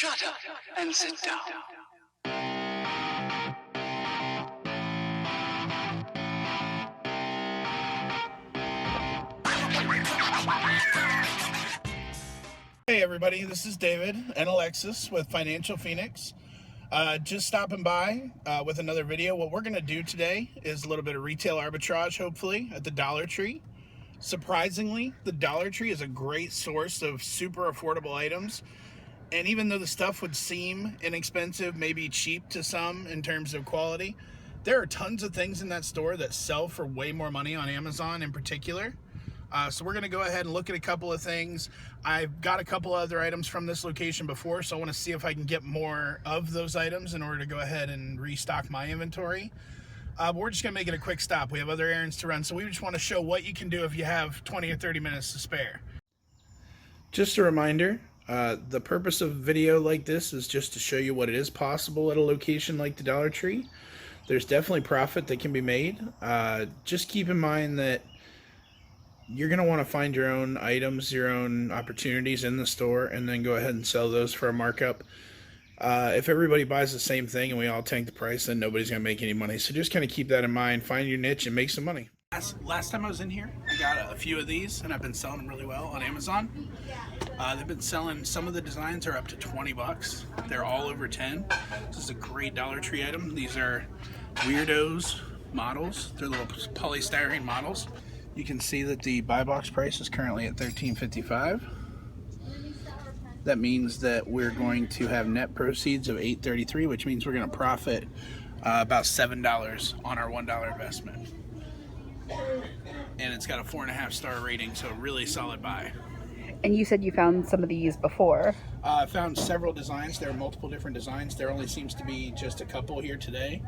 Shut up and sit down. Hey everybody, this is David and Alexis with Financial Phoenix. Just stopping by with another video. What we're going to do today is a little bit of retail arbitrage, hopefully, at the Dollar Tree. Surprisingly, the Dollar Tree is a great source of super affordable items. And even though the stuff would seem inexpensive, maybe cheap to some in terms of quality, there are tons of things in that store that sell for way more money on Amazon in particular. So we're going to go ahead and look at a couple of things. I've got a couple other items from this location before, so I want to see if I can get more of those items in order to go ahead and restock my inventory. But we're just going to make it a quick stop. We have other errands to run, so we just want to show what you can do if you have 20 or 30 minutes to spare. Just a reminder, the purpose of a video like this is just to show you what it is possible at a location like the Dollar Tree. There's definitely profit that can be made. Just keep in mind that you're going to want to find your own items, your own opportunities in the store, and then go ahead and sell those for a markup. If everybody buys the same thing and we all tank the price, then nobody's going to make any money. So just kind of keep that in mind. Find your niche and make some money. Last time I was in here, I got a few of these, and I've been selling them really well on Amazon. They've been selling, some of the designs are up to 20 bucks. They're all over 10. This is a great Dollar Tree item. These are Weirdos models. They're little polystyrene models. You can see that the buy box price is currently at $13.55. That means that we're going to have net proceeds of $8.33, which means we're going to profit about $7 on our $1 investment. And it's got a 4.5 star rating, so really solid buy. And you said you found some of these before. I found several designs. There are multiple different designs. There only seems to be just a couple here today,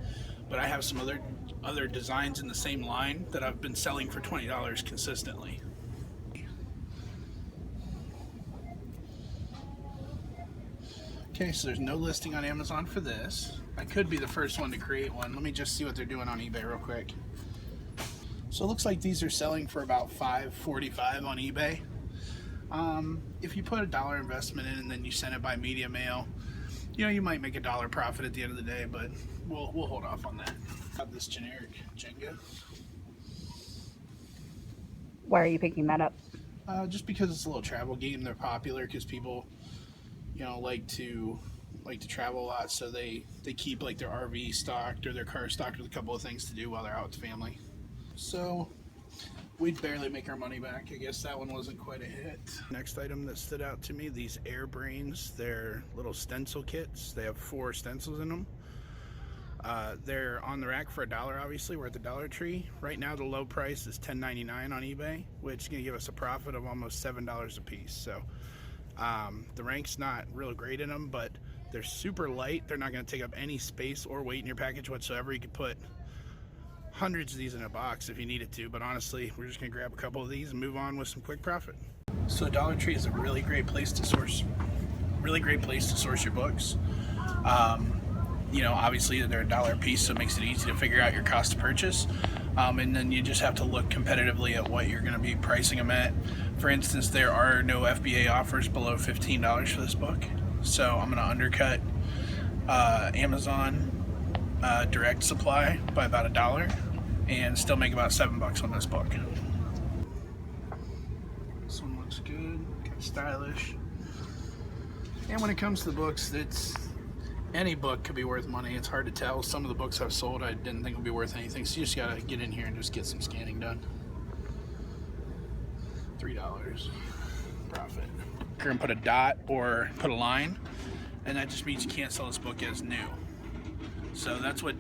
but I have some other designs in the same line that I've been selling for $20 consistently. Okay, so there's no listing on Amazon for this. I could be the first one to create one. Let me just see what they're doing on eBay real quick. So it looks like these are selling for about $5.45 on eBay. If you put $1 investment in and then you send it by media mail, you know, you might make $1 profit at the end of the day, but we'll hold off on that. Have this generic Jenga. Why are you picking that up? Just because it's a little travel game. They're popular because people, you know, like to travel a lot, so they keep like their RV stocked or their car stocked with a couple of things to do while they're out with family. So we'd barely make our money back. I guess that one wasn't quite a hit. Next item that stood out to me, these Air Brains. They're little stencil kits. They have 4 stencils in them. They're on the rack for $1, obviously. We're at the Dollar Tree. Right now the low price is $10.99 on eBay, which is going to give us a profit of almost $7 a piece. So the rank's not real great in them, but they're super light. They're not going to take up any space or weight in your package whatsoever. You could put hundreds of these in a box if you needed to, but honestly, we're just gonna grab a couple of these and move on with some quick profit. So Dollar Tree is a really great place to source your books. You know, obviously they're $1 a piece, so it makes it easy to figure out your cost to purchase. And then you just have to look competitively at what you're going to be pricing them at. For instance, there are no FBA offers below $15 for this book, so I'm going to undercut Amazon direct supply by about $1 and still make about $7 on this book. This one looks good, kind of stylish. And when it comes to the books, any book could be worth money. It's hard to tell. Some of the books I've sold I didn't think would be worth anything, so you just gotta get in here and just get some scanning done. $3 profit. You're gonna put a dot or put a line, and that just means you can't sell this book as new. So that's what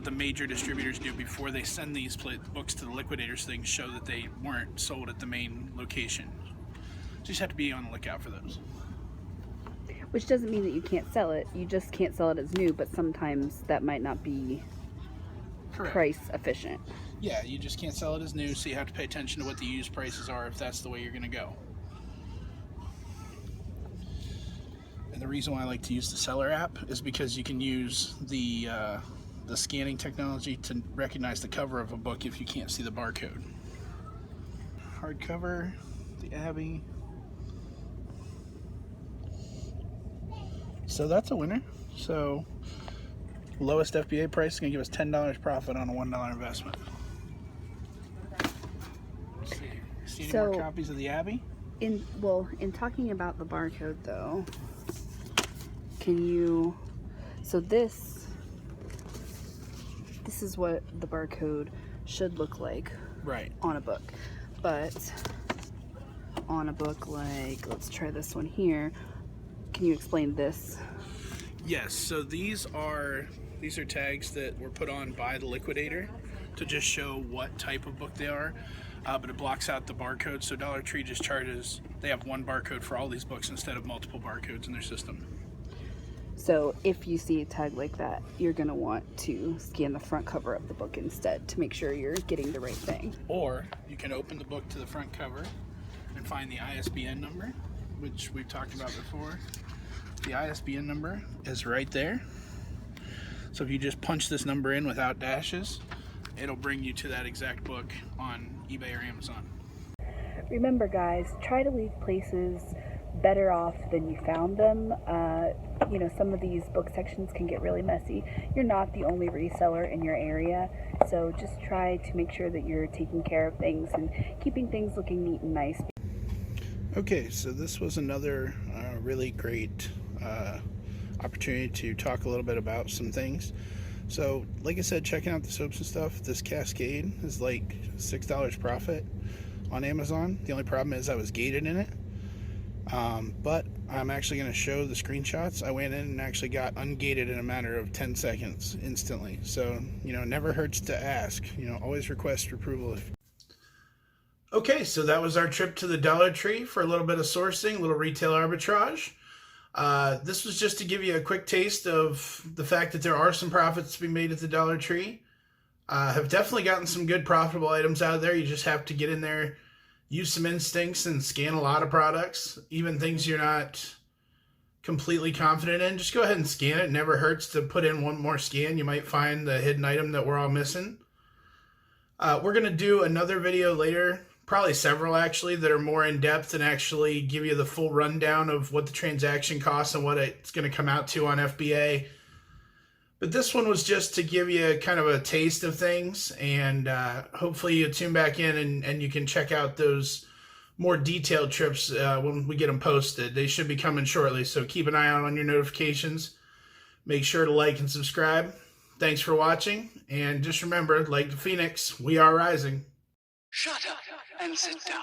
the major distributors do before they send these books to the liquidators, so they can show that they weren't sold at the main location. So you just have to be on the lookout for those. Which doesn't mean that you can't sell it. You just can't sell it as new, but sometimes that might not be price efficient. Yeah, you just can't sell it as new, so you have to pay attention to what the used prices are if that's the way you're going to go. And the reason why I like to use the seller app is because you can use the scanning technology to recognize the cover of a book if you can't see the barcode. Hardcover, the Abbey. So that's a winner. So lowest FBA price is going to give us $10 profit on a $1 investment. Let's see any more copies of the Abbey? In talking about the barcode though, can you, so this is what the barcode should look like on a book, but on a book like, let's try this one here. Can you explain this? Yes, so these are tags that were put on by the liquidator to just show what type of book they are, but it blocks out the barcode, so Dollar Tree just charges, they have one barcode for all these books instead of multiple barcodes in their system. So if you see a tag like that, you're going to want to scan the front cover of the book instead to make sure you're getting the right thing. Or you can open the book to the front cover and find the ISBN number, which we've talked about before. The ISBN number is right there. So if you just punch this number in without dashes, it'll bring you to that exact book on eBay or Amazon. Remember guys, try to leave places better off than you found them. You know, some of these book sections can get really messy. You're not the only reseller in your area, so just try to make sure that you're taking care of things and keeping things looking neat and nice. Okay, so this was another really great opportunity to talk a little bit about some things. So like I said, checking out the soaps and stuff, this Cascade is like $6 profit on Amazon. The only problem is I was gated in it, but I'm actually going to show the screenshots. I went in and actually got ungated in a matter of 10 seconds instantly. So, you know, it never hurts to ask, you know, always request approval. Okay, so that was our trip to the Dollar Tree for a little bit of sourcing, a little retail arbitrage. This was just to give you a quick taste of the fact that there are some profits to be made at the Dollar Tree. Have definitely gotten some good profitable items out of there. You just have to get in there, use some instincts, and scan a lot of products. Even things you're not completely confident in, just go ahead and scan it. It never hurts to put in one more scan. You might find the hidden item that we're all missing. We're going to do another video later, probably several actually, that are more in depth and actually give you the full rundown of what the transaction costs and what it's going to come out to on FBA. But this one was just to give you kind of a taste of things, and hopefully you tune back in and you can check out those more detailed trips when we get them posted. They should be coming shortly, so keep an eye out on your notifications. Make sure to like and subscribe. Thanks for watching, and just remember, like the Phoenix, we are rising. Shut up and sit down.